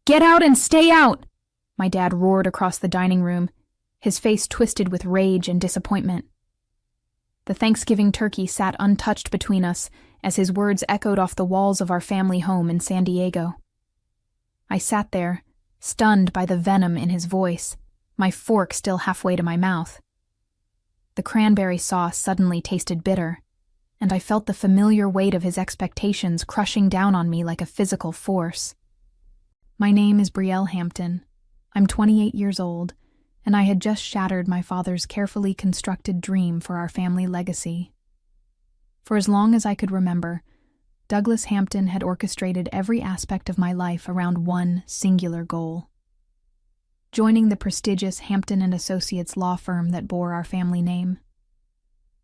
Get out and stay out! My dad roared across the dining room, his face twisted with rage and disappointment. The Thanksgiving turkey sat untouched between us as his words echoed off the walls of our family home in San Diego. I sat there, stunned by the venom in his voice, my fork still halfway to my mouth. The cranberry sauce suddenly tasted bitter, and I felt the familiar weight of his expectations crushing down on me like a physical force. My name is Brielle Hampton. I'm 28 years old, and I had just shattered my father's carefully constructed dream for our family legacy. For as long as I could remember, Douglas Hampton had orchestrated every aspect of my life around one singular goal: joining the prestigious Hampton & Associates law firm that bore our family name.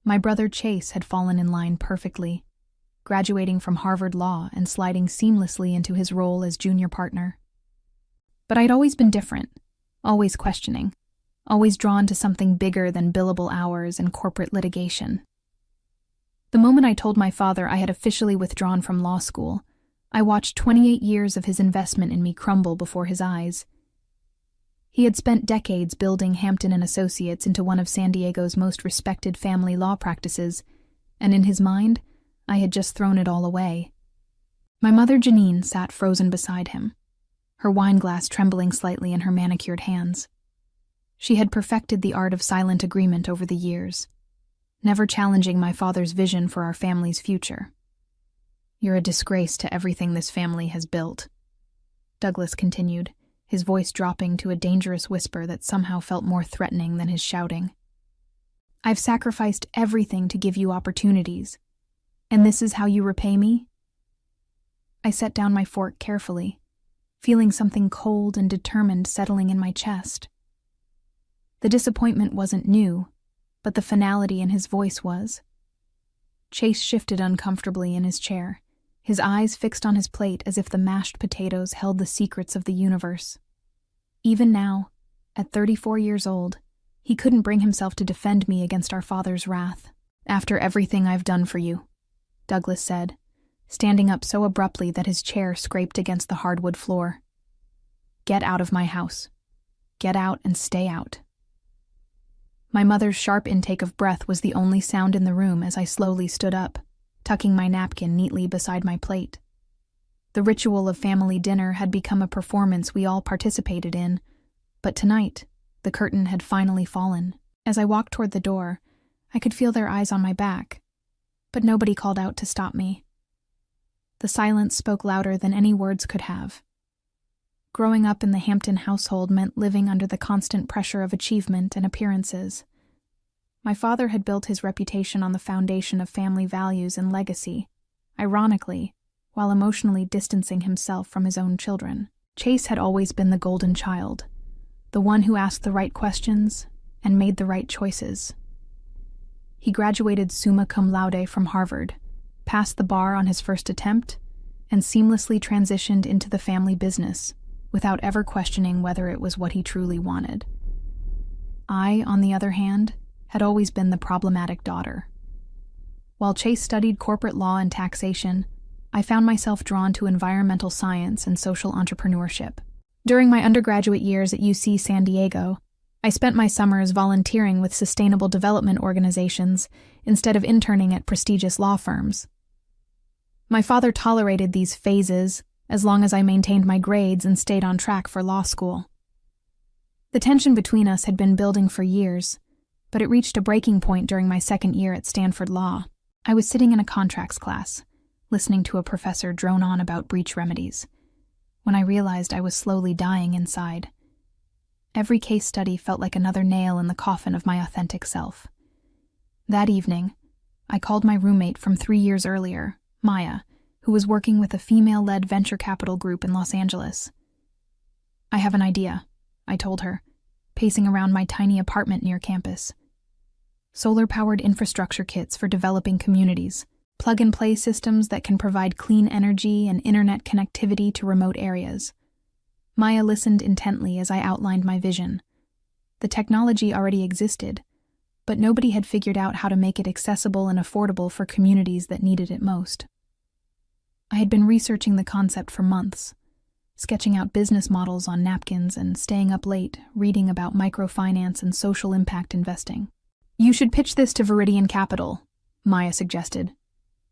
My brother Chase had fallen in line perfectly, graduating from Harvard Law and sliding seamlessly into his role as junior partner. But I'd always been different, always questioning, always drawn to something bigger than billable hours and corporate litigation. The moment I told my father I had officially withdrawn from law school, I watched 28 years of his investment in me crumble before his eyes. He had spent decades building Hampton & Associates into one of San Diego's most respected family law practices, and in his mind, I had just thrown it all away. My mother Janine sat frozen beside him, her wine glass trembling slightly in her manicured hands. She had perfected the art of silent agreement over the years, never challenging my father's vision for our family's future. "You're a disgrace to everything this family has built," Douglas continued, his voice dropping to a dangerous whisper that somehow felt more threatening than his shouting. "I've sacrificed everything to give you opportunities, and this is how you repay me?" I set down my fork carefully, feeling something cold and determined settling in my chest. The disappointment wasn't new, but the finality in his voice was. Chase shifted uncomfortably in his chair, his eyes fixed on his plate as if the mashed potatoes held the secrets of the universe. Even now, at 34 years old, he couldn't bring himself to defend me against our father's wrath. "After everything I've done for you," Douglas said, standing up so abruptly that his chair scraped against the hardwood floor. "Get out of my house. Get out and stay out." My mother's sharp intake of breath was the only sound in the room as I slowly stood up, tucking my napkin neatly beside my plate. The ritual of family dinner had become a performance we all participated in, but tonight, the curtain had finally fallen. As I walked toward the door, I could feel their eyes on my back, but nobody called out to stop me. The silence spoke louder than any words could have. Growing up in the Hampton household meant living under the constant pressure of achievement and appearances. My father had built his reputation on the foundation of family values and legacy, ironically, while emotionally distancing himself from his own children. Chase had always been the golden child, the one who asked the right questions and made the right choices. He graduated summa cum laude from Harvard, passed the bar on his first attempt, and seamlessly transitioned into the family business, without ever questioning whether it was what he truly wanted. I, on the other hand, had always been the problematic daughter. While Chase studied corporate law and taxation, I found myself drawn to environmental science and social entrepreneurship. During my undergraduate years at UC San Diego, I spent my summers volunteering with sustainable development organizations instead of interning at prestigious law firms. My father tolerated these phases as long as I maintained my grades and stayed on track for law school. The tension between us had been building for years, but it reached a breaking point during my second year at Stanford Law. I was sitting in a contracts class, listening to a professor drone on about breach remedies, when I realized I was slowly dying inside. Every case study felt like another nail in the coffin of my authentic self. That evening, I called my roommate from 3 years earlier, Maya, who was working with a female-led venture capital group in Los Angeles. "I have an idea," I told her, pacing around my tiny apartment near campus. "Solar-powered infrastructure kits for developing communities, plug-and-play systems that can provide clean energy and internet connectivity to remote areas." Maya listened intently as I outlined my vision. The technology already existed, but nobody had figured out how to make it accessible and affordable for communities that needed it most. I had been researching the concept for months, sketching out business models on napkins and staying up late, reading about microfinance and social impact investing. "You should pitch this to Viridian Capital," Maya suggested.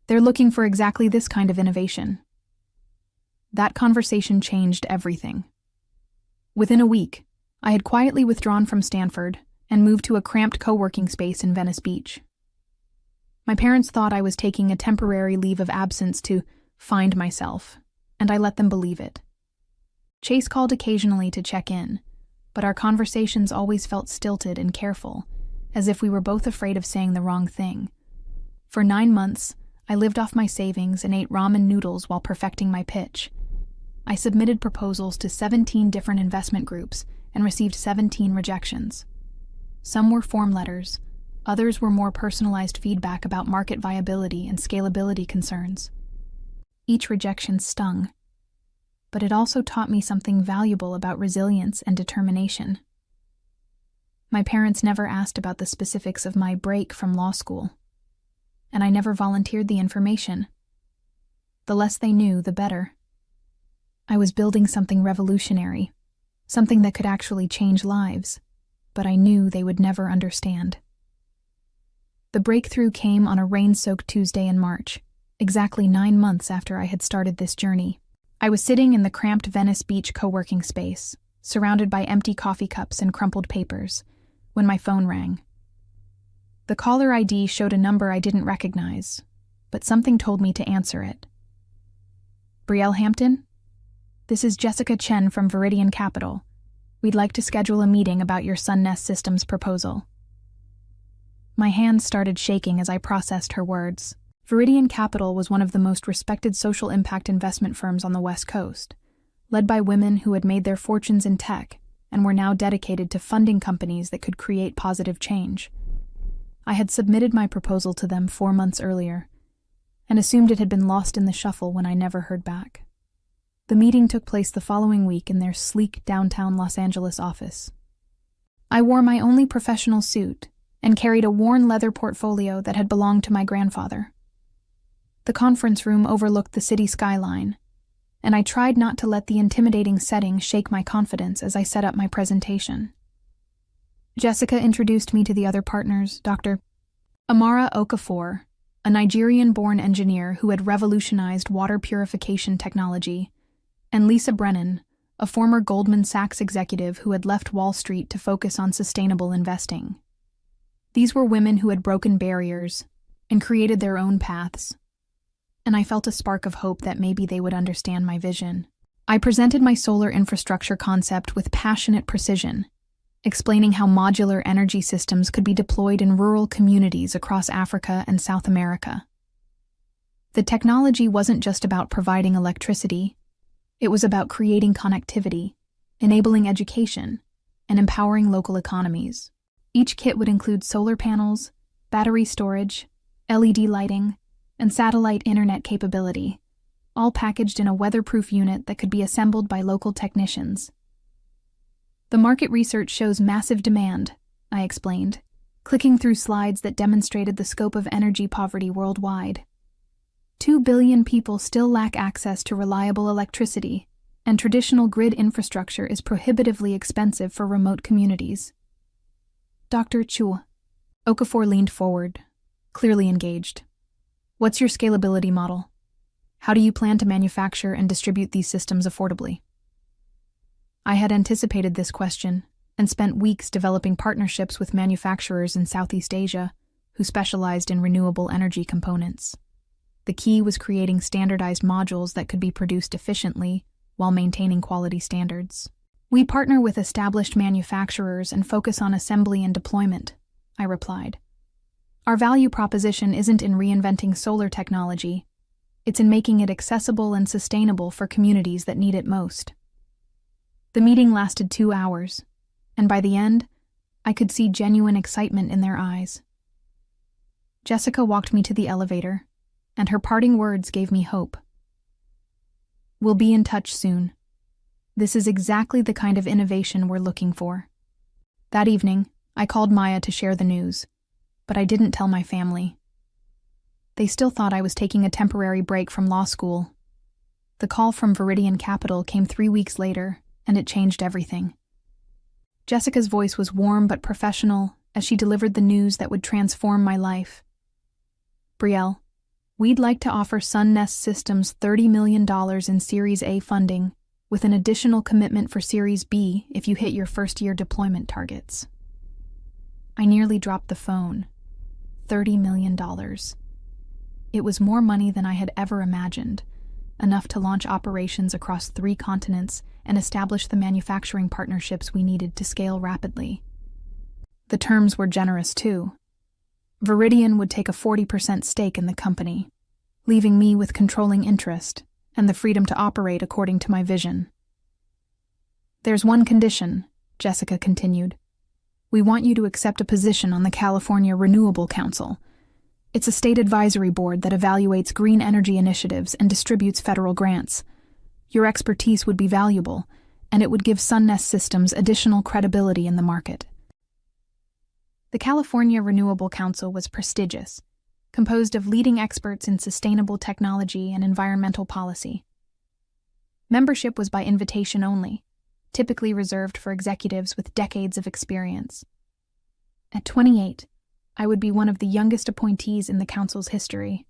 "They're looking for exactly this kind of innovation." That conversation changed everything. Within a week, I had quietly withdrawn from Stanford and moved to a cramped co-working space in Venice Beach. My parents thought I was taking a temporary leave of absence to find myself, and I let them believe it. Chase called occasionally to check in, but our conversations always felt stilted and careful, as if we were both afraid of saying the wrong thing. For 9 months, I lived off my savings and ate ramen noodles while perfecting my pitch. I submitted proposals to 17 different investment groups and received 17 rejections. Some were form letters, others were more personalized feedback about market viability and scalability concerns. Each rejection stung, but it also taught me something valuable about resilience and determination. My parents never asked about the specifics of my break from law school, and I never volunteered the information. The less they knew, the better. I was building something revolutionary, something that could actually change lives, but I knew they would never understand. The breakthrough came on a rain-soaked Tuesday in March, exactly 9 months after I had started this journey. I was sitting in the cramped Venice Beach co-working space, surrounded by empty coffee cups and crumpled papers, when my phone rang. The caller ID showed a number I didn't recognize, but something told me to answer it. "Brielle Hampton? This is Jessica Chen from Viridian Capital. We'd like to schedule a meeting about your SunNest Systems proposal." My hands started shaking as I processed her words. Viridian Capital was one of the most respected social impact investment firms on the West Coast, led by women who had made their fortunes in tech and were now dedicated to funding companies that could create positive change. I had submitted my proposal to them 4 months earlier, and assumed it had been lost in the shuffle when I never heard back. The meeting took place the following week in their sleek downtown Los Angeles office. I wore my only professional suit and carried a worn leather portfolio that had belonged to my grandfather. The conference room overlooked the city skyline, and I tried not to let the intimidating setting shake my confidence as I set up my presentation. Jessica introduced me to the other partners, Dr. Amara Okafor, a Nigerian-born engineer who had revolutionized water purification technology, and Lisa Brennan, a former Goldman Sachs executive who had left Wall Street to focus on sustainable investing. These were women who had broken barriers and created their own paths, and I felt a spark of hope that maybe they would understand my vision. I presented my solar infrastructure concept with passionate precision, explaining how modular energy systems could be deployed in rural communities across Africa and South America. The technology wasn't just about providing electricity, it was about creating connectivity, enabling education, and empowering local economies. Each kit would include solar panels, battery storage, LED lighting, and satellite internet capability, all packaged in a weatherproof unit that could be assembled by local technicians. "The market research shows massive demand," I explained, clicking through slides that demonstrated the scope of energy poverty worldwide. 2 billion people still lack access to reliable electricity, and traditional grid infrastructure is prohibitively expensive for remote communities. "Dr. Chu." Okafor leaned forward, clearly engaged. "What's your scalability model? How do you plan to manufacture and distribute these systems affordably?" I had anticipated this question and spent weeks developing partnerships with manufacturers in Southeast Asia who specialized in renewable energy components. The key was creating standardized modules that could be produced efficiently while maintaining quality standards. "We partner with established manufacturers and focus on assembly and deployment," I replied. "Our value proposition isn't in reinventing solar technology, it's in making it accessible and sustainable for communities that need it most." The meeting lasted 2 hours, and by the end, I could see genuine excitement in their eyes. Jessica walked me to the elevator, and her parting words gave me hope. "We'll be in touch soon. This is exactly the kind of innovation we're looking for." That evening, I called Maya to share the news, but I didn't tell my family. They still thought I was taking a temporary break from law school. The call from Viridian Capital came 3 weeks later, and it changed everything. Jessica's voice was warm but professional as she delivered the news that would transform my life. Brielle, we'd like to offer Sunnest Systems $30 million in Series A funding, with an additional commitment for Series B if you hit your first-year deployment targets. I nearly dropped the phone. $30 million. It was more money than I had ever imagined, enough to launch operations across 3 continents and establish the manufacturing partnerships we needed to scale rapidly. The terms were generous, too. Viridian would take a 40% stake in the company, leaving me with controlling interest and the freedom to operate according to my vision. There's one condition, Jessica continued. We want you to accept a position on the California Renewable Council. It's a state advisory board that evaluates green energy initiatives and distributes federal grants. Your expertise would be valuable, and it would give Sunnest Systems additional credibility in the market. The California Renewable Council was prestigious, composed of leading experts in sustainable technology and environmental policy. Membership was by invitation only, typically reserved for executives with decades of experience. At 28, I would be one of the youngest appointees in the council's history.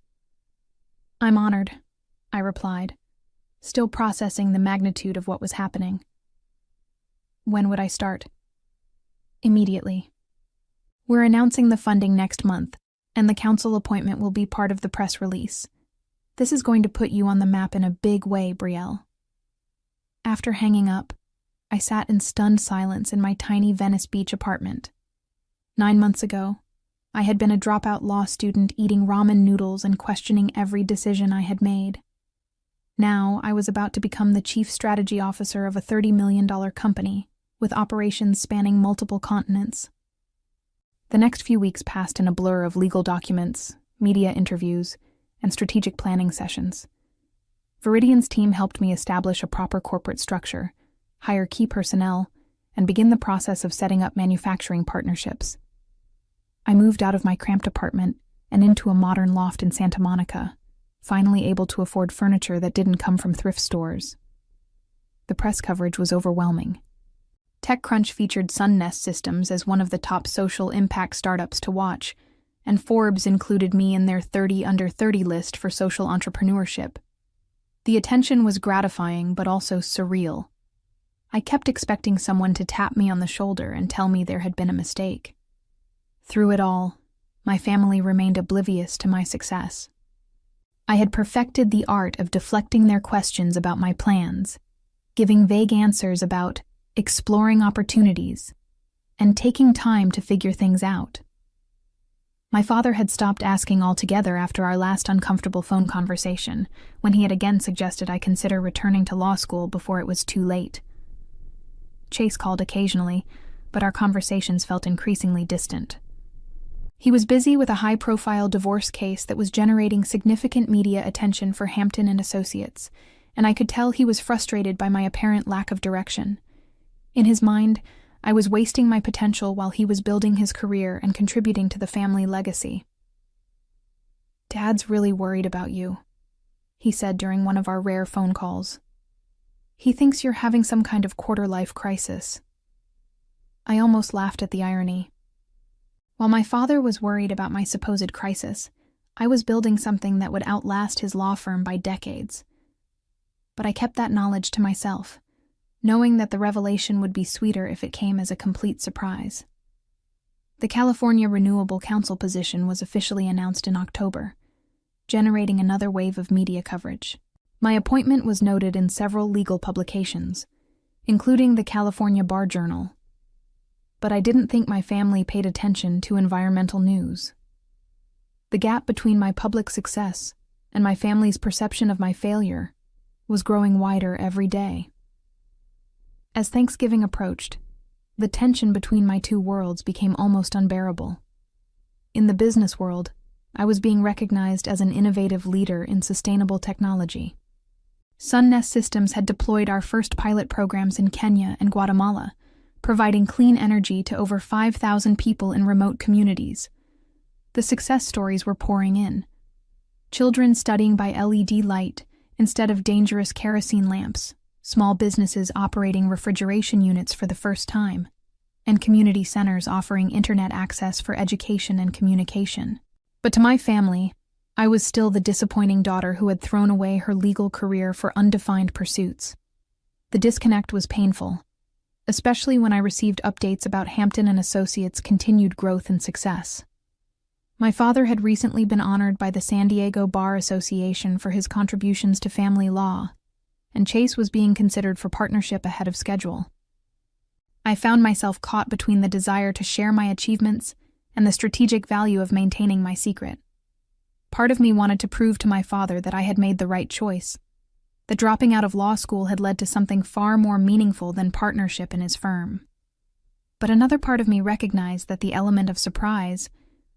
I'm honored, I replied, still processing the magnitude of what was happening. When would I start? Immediately. We're announcing the funding next month, and the council appointment will be part of the press release. This is going to put you on the map in a big way, Brielle. After hanging up, I sat in stunned silence in my tiny Venice Beach apartment. 9 months ago, I had been a dropout law student eating ramen noodles and questioning every decision I had made. Now, I was about to become the chief strategy officer of a $30 million company, with operations spanning multiple continents. The next few weeks passed in a blur of legal documents, media interviews, and strategic planning sessions. Viridian's team helped me establish a proper corporate structure, hire key personnel, and begin the process of setting up manufacturing partnerships. I moved out of my cramped apartment and into a modern loft in Santa Monica, finally able to afford furniture that didn't come from thrift stores. The press coverage was overwhelming. TechCrunch featured Sunnest Systems as one of the top social impact startups to watch, and Forbes included me in their 30 Under 30 list for social entrepreneurship. The attention was gratifying but also surreal. I kept expecting someone to tap me on the shoulder and tell me there had been a mistake. Through it all, my family remained oblivious to my success. I had perfected the art of deflecting their questions about my plans, giving vague answers about exploring opportunities, and taking time to figure things out. My father had stopped asking altogether after our last uncomfortable phone conversation, when he had again suggested I consider returning to law school before it was too late. Chase called occasionally, but our conversations felt increasingly distant. He was busy with a high-profile divorce case that was generating significant media attention for Hampton and Associates, and I could tell he was frustrated by my apparent lack of direction. In his mind, I was wasting my potential while he was building his career and contributing to the family legacy. "Dad's really worried about you," he said during one of our rare phone calls. "He thinks you're having some kind of quarter-life crisis." I almost laughed at the irony. While my father was worried about my supposed crisis, I was building something that would outlast his law firm by decades. But I kept that knowledge to myself, knowing that the revelation would be sweeter if it came as a complete surprise. The California Renewable Council position was officially announced in October, generating another wave of media coverage. My appointment was noted in several legal publications, including the California Bar Journal. But I didn't think my family paid attention to environmental news. The gap between my public success and my family's perception of my failure was growing wider every day. As Thanksgiving approached, the tension between my two worlds became almost unbearable. In the business world, I was being recognized as an innovative leader in sustainable technology. Sunnest Systems had deployed our first pilot programs in Kenya and Guatemala, providing clean energy to over 5,000 people in remote communities. The success stories were pouring in. Children studying by LED light instead of dangerous kerosene lamps, small businesses operating refrigeration units for the first time, and community centers offering internet access for education and communication. But to my family, I was still the disappointing daughter who had thrown away her legal career for undefined pursuits. The disconnect was painful, especially when I received updates about Hampton and Associates' continued growth and success. My father had recently been honored by the San Diego Bar Association for his contributions to family law, and Chase was being considered for partnership ahead of schedule. I found myself caught between the desire to share my achievements and the strategic value of maintaining my secret. Part of me wanted to prove to my father that I had made the right choice, that dropping out of law school had led to something far more meaningful than partnership in his firm. But another part of me recognized that the element of surprise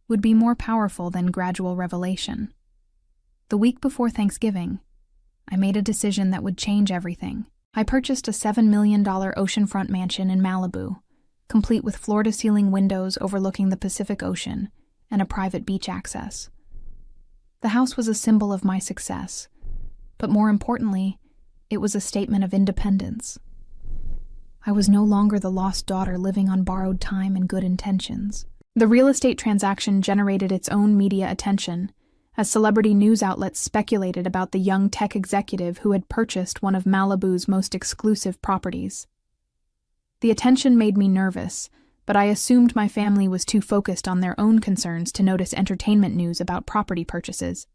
would be more powerful than gradual revelation. The week before Thanksgiving, I made a decision that would change everything. I purchased a $7 million oceanfront mansion in Malibu, complete with floor-to-ceiling windows overlooking the Pacific Ocean and a private beach access. The house was a symbol of my success, but more importantly, it was a statement of independence. I was no longer the lost daughter living on borrowed time and good intentions. The real estate transaction generated its own media attention, as celebrity news outlets speculated about the young tech executive who had purchased one of Malibu's most exclusive properties. The attention made me nervous, but I assumed my family was too focused on their own concerns to notice entertainment news about property purchases.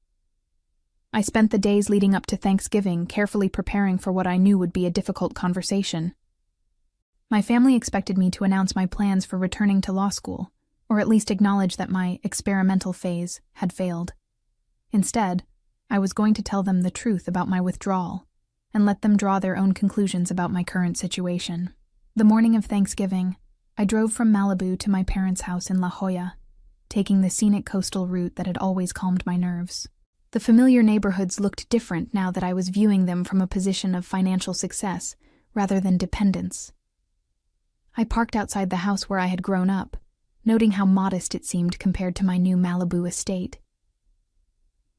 I spent the days leading up to Thanksgiving carefully preparing for what I knew would be a difficult conversation. My family expected me to announce my plans for returning to law school, or at least acknowledge that my experimental phase had failed. Instead, I was going to tell them the truth about my withdrawal and let them draw their own conclusions about my current situation. The morning of Thanksgiving, I drove from Malibu to my parents' house in La Jolla, taking the scenic coastal route that had always calmed my nerves. The familiar neighborhoods looked different now that I was viewing them from a position of financial success rather than dependence. I parked outside the house where I had grown up, noting how modest it seemed compared to my new Malibu estate.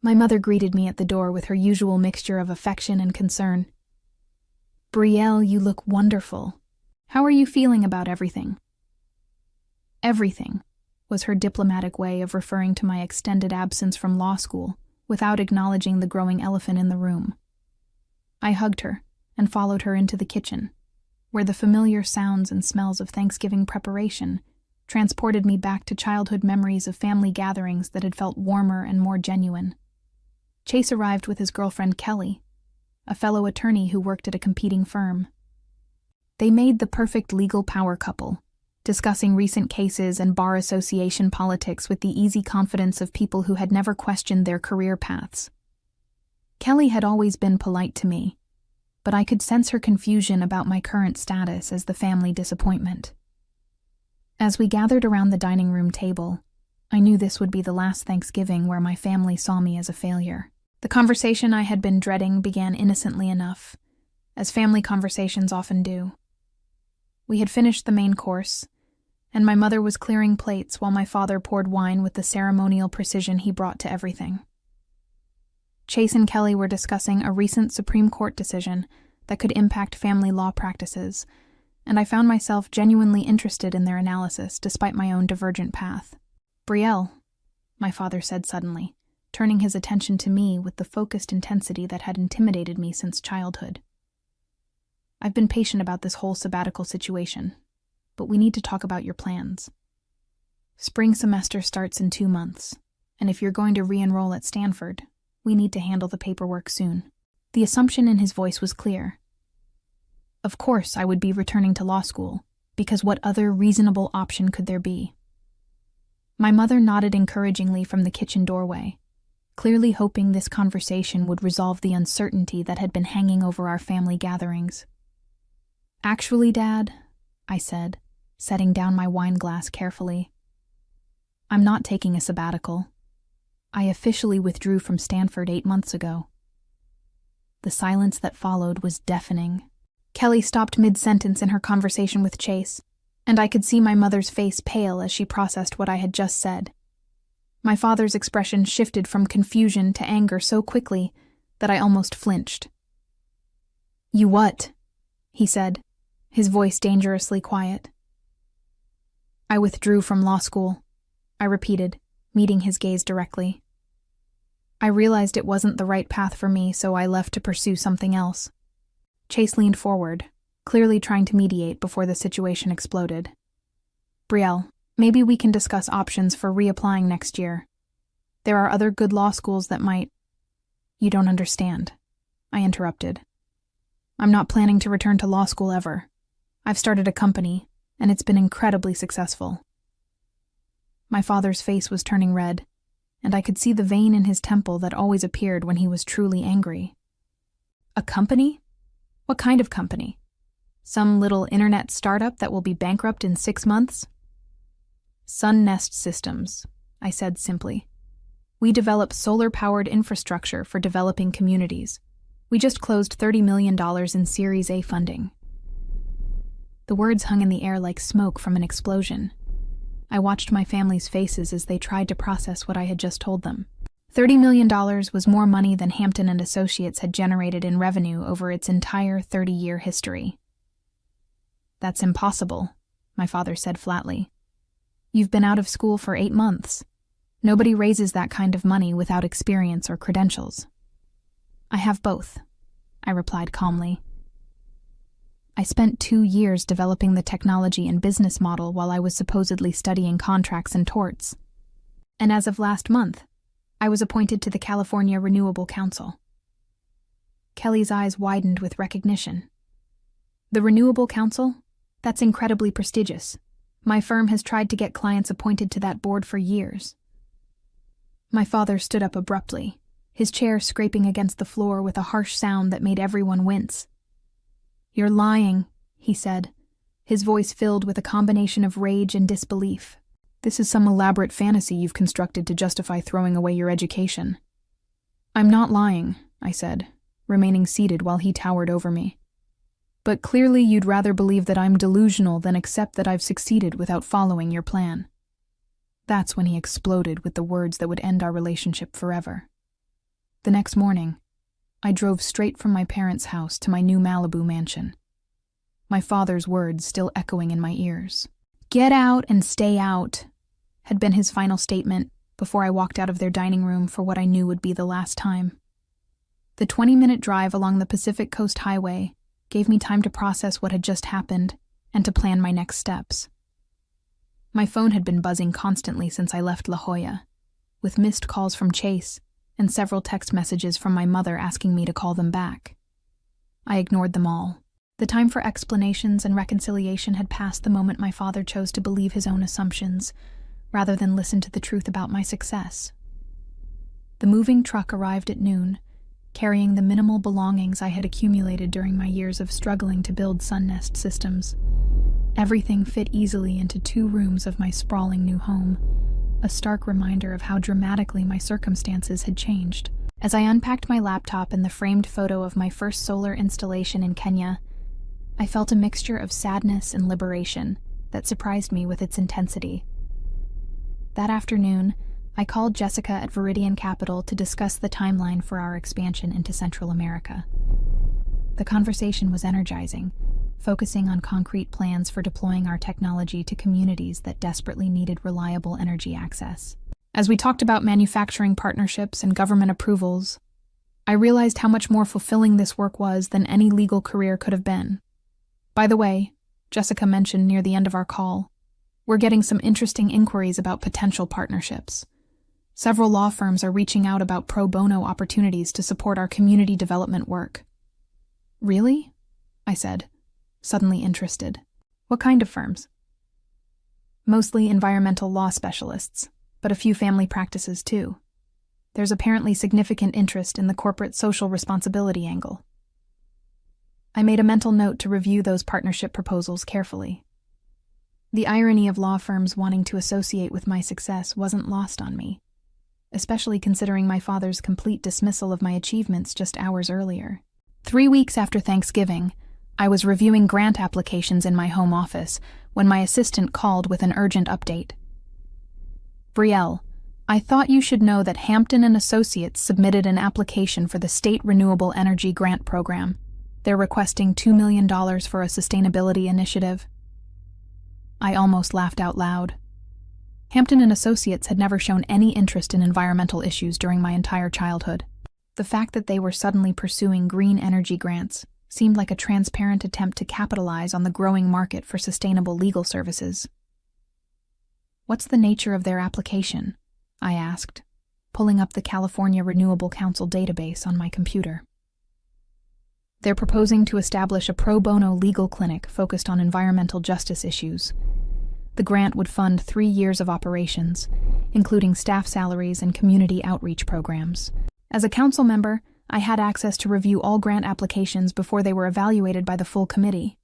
My mother greeted me at the door with her usual mixture of affection and concern. "Brielle, you look wonderful. How are you feeling about everything?" Everything was her diplomatic way of referring to my extended absence from law school without acknowledging the growing elephant in the room. I hugged her and followed her into the kitchen, where the familiar sounds and smells of Thanksgiving preparation transported me back to childhood memories of family gatherings that had felt warmer and more genuine. Chase arrived with his girlfriend Kelly, a fellow attorney who worked at a competing firm. They made the perfect legal power couple, discussing recent cases and bar association politics with the easy confidence of people who had never questioned their career paths. Kelly had always been polite to me, but I could sense her confusion about my current status as the family disappointment. As we gathered around the dining room table, I knew this would be the last Thanksgiving where my family saw me as a failure. The conversation I had been dreading began innocently enough, as family conversations often do. We had finished the main course, and my mother was clearing plates while my father poured wine with the ceremonial precision he brought to everything. Chase and Kelly were discussing a recent Supreme Court decision that could impact family law practices, and I found myself genuinely interested in their analysis despite my own divergent path. "Brielle," my father said suddenly, turning his attention to me with the focused intensity that had intimidated me since childhood. "I've been patient about this whole sabbatical situation, but we need to talk about your plans. Spring semester starts in 2 months, and if you're going to re-enroll at Stanford, we need to handle the paperwork soon." The assumption in his voice was clear. Of course I would be returning to law school, because what other reasonable option could there be? My mother nodded encouragingly from the kitchen doorway, clearly hoping this conversation would resolve the uncertainty that had been hanging over our family gatherings. "Actually, Dad," I said, setting down my wine glass carefully, "I'm not taking a sabbatical. I officially withdrew from Stanford 8 months ago." The silence that followed was deafening. Kelly stopped mid-sentence in her conversation with Chase, and I could see my mother's face pale as she processed what I had just said. My father's expression shifted from confusion to anger so quickly that I almost flinched. "You what?" he said, his voice dangerously quiet. "I withdrew from law school," I repeated, meeting his gaze directly. "I realized it wasn't the right path for me, so I left to pursue something else." Chase leaned forward, clearly trying to mediate before the situation exploded. "Brielle, maybe we can discuss options for reapplying next year. There are other good law schools that might—" "You don't understand," I interrupted. "I'm not planning to return to law school ever. I've started a company, and it's been incredibly successful." My father's face was turning red, and I could see the vein in his temple that always appeared when he was truly angry. "A company? What kind of company? Some little internet startup that will be bankrupt in 6 months?" "Sun Nest Systems," I said simply. "We develop solar-powered infrastructure for developing communities. We just closed $30 million in Series A funding." The words hung in the air like smoke from an explosion. I watched my family's faces as they tried to process what I had just told them. $30 million was more money than Hampton and Associates had generated in revenue over its entire 30-year history. "That's impossible," my father said flatly. "You've been out of school for 8 months. Nobody raises that kind of money without experience or credentials." "I have both," I replied calmly. "I spent 2 years developing the technology and business model while I was supposedly studying contracts and torts. And as of last month, I was appointed to the California Renewable Council." Kelly's eyes widened with recognition. "The Renewable Council? That's incredibly prestigious. My firm has tried to get clients appointed to that board for years." My father stood up abruptly, his chair scraping against the floor with a harsh sound that made everyone wince. "You're lying," he said, his voice filled with a combination of rage and disbelief. "This is some elaborate fantasy you've constructed to justify throwing away your education." "I'm not lying," I said, remaining seated while he towered over me. "But clearly you'd rather believe that I'm delusional than accept that I've succeeded without following your plan." That's when he exploded with the words that would end our relationship forever. The next morning, I drove straight from my parents' house to my new Malibu mansion, my father's words still echoing in my ears. "Get out and stay out," had been his final statement before I walked out of their dining room for what I knew would be the last time. The 20-minute drive along the Pacific Coast Highway gave me time to process what had just happened and to plan my next steps. My phone had been buzzing constantly since I left La Jolla, with missed calls from Chase and several text messages from my mother asking me to call them back. I ignored them all. The time for explanations and reconciliation had passed the moment my father chose to believe his own assumptions, rather than listen to the truth about my success. The moving truck arrived at noon, carrying the minimal belongings I had accumulated during my years of struggling to build Sun Nest Systems. Everything fit easily into 2 rooms of my sprawling new home, a stark reminder of how dramatically my circumstances had changed. As I unpacked my laptop and the framed photo of my first solar installation in Kenya, I felt a mixture of sadness and liberation that surprised me with its intensity. That afternoon, I called Jessica at Viridian Capital to discuss the timeline for our expansion into Central America. The conversation was energizing, focusing on concrete plans for deploying our technology to communities that desperately needed reliable energy access. As we talked about manufacturing partnerships and government approvals, I realized how much more fulfilling this work was than any legal career could have been. By the way, Jessica mentioned near the end of our call, we're getting some interesting inquiries about potential partnerships. Several law firms are reaching out about pro bono opportunities to support our community development work. "Really?" I said, suddenly interested. "What kind of firms?" "Mostly environmental law specialists, but a few family practices too. There's apparently significant interest in the corporate social responsibility angle." I made a mental note to review those partnership proposals carefully. The irony of law firms wanting to associate with my success wasn't lost on me, especially considering my father's complete dismissal of my achievements just hours earlier. 3 weeks after Thanksgiving, I was reviewing grant applications in my home office when my assistant called with an urgent update. "Brielle, I thought you should know that Hampton and Associates submitted an application for the State Renewable Energy Grant Program. They're requesting $2 million for a sustainability initiative. I almost laughed out loud. Hampton and Associates had never shown any interest in environmental issues during my entire childhood. The fact that they were suddenly pursuing green energy grants seemed like a transparent attempt to capitalize on the growing market for sustainable legal services. "What's the nature of their application?" I asked, pulling up the California Renewable Council database on my computer. "They're proposing to establish a pro bono legal clinic focused on environmental justice issues. The grant would fund 3 years of operations, including staff salaries and community outreach programs. As a council member, I had access to review all grant applications before they were evaluated by the full committee.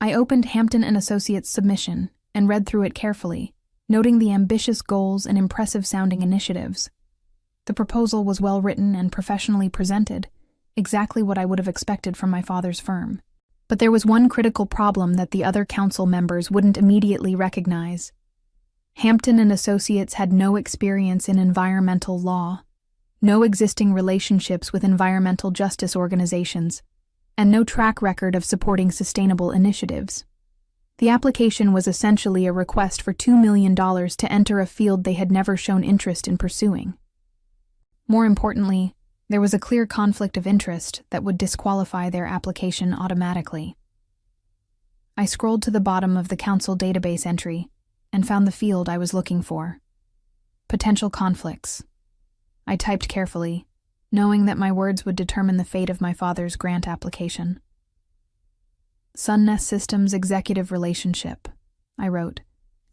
I opened Hampton and Associates' submission and read through it carefully, noting the ambitious goals and impressive-sounding initiatives. The proposal was well-written and professionally presented, exactly what I would have expected from my father's firm. But there was one critical problem that the other council members wouldn't immediately recognize. Hampton and Associates had no experience in environmental law, no existing relationships with environmental justice organizations, and no track record of supporting sustainable initiatives. The application was essentially a request for $2 million to enter a field they had never shown interest in pursuing. More importantly, there was a clear conflict of interest that would disqualify their application automatically. I scrolled to the bottom of the council database entry and found the field I was looking for. Potential conflicts. I typed carefully, knowing that my words would determine the fate of my father's grant application. Sunnest Systems Executive Relationship, I wrote,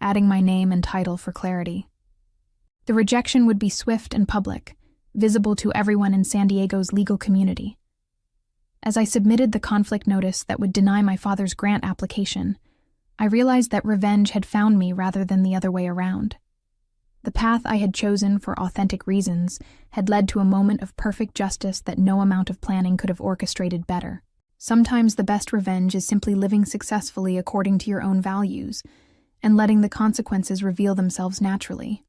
adding my name and title for clarity. The rejection would be swift and public, visible to everyone in San Diego's legal community. As I submitted the conflict notice that would deny my father's grant application, I realized that revenge had found me rather than the other way around. The path I had chosen for authentic reasons had led to a moment of perfect justice that no amount of planning could have orchestrated better. Sometimes the best revenge is simply living successfully according to your own values and letting the consequences reveal themselves naturally.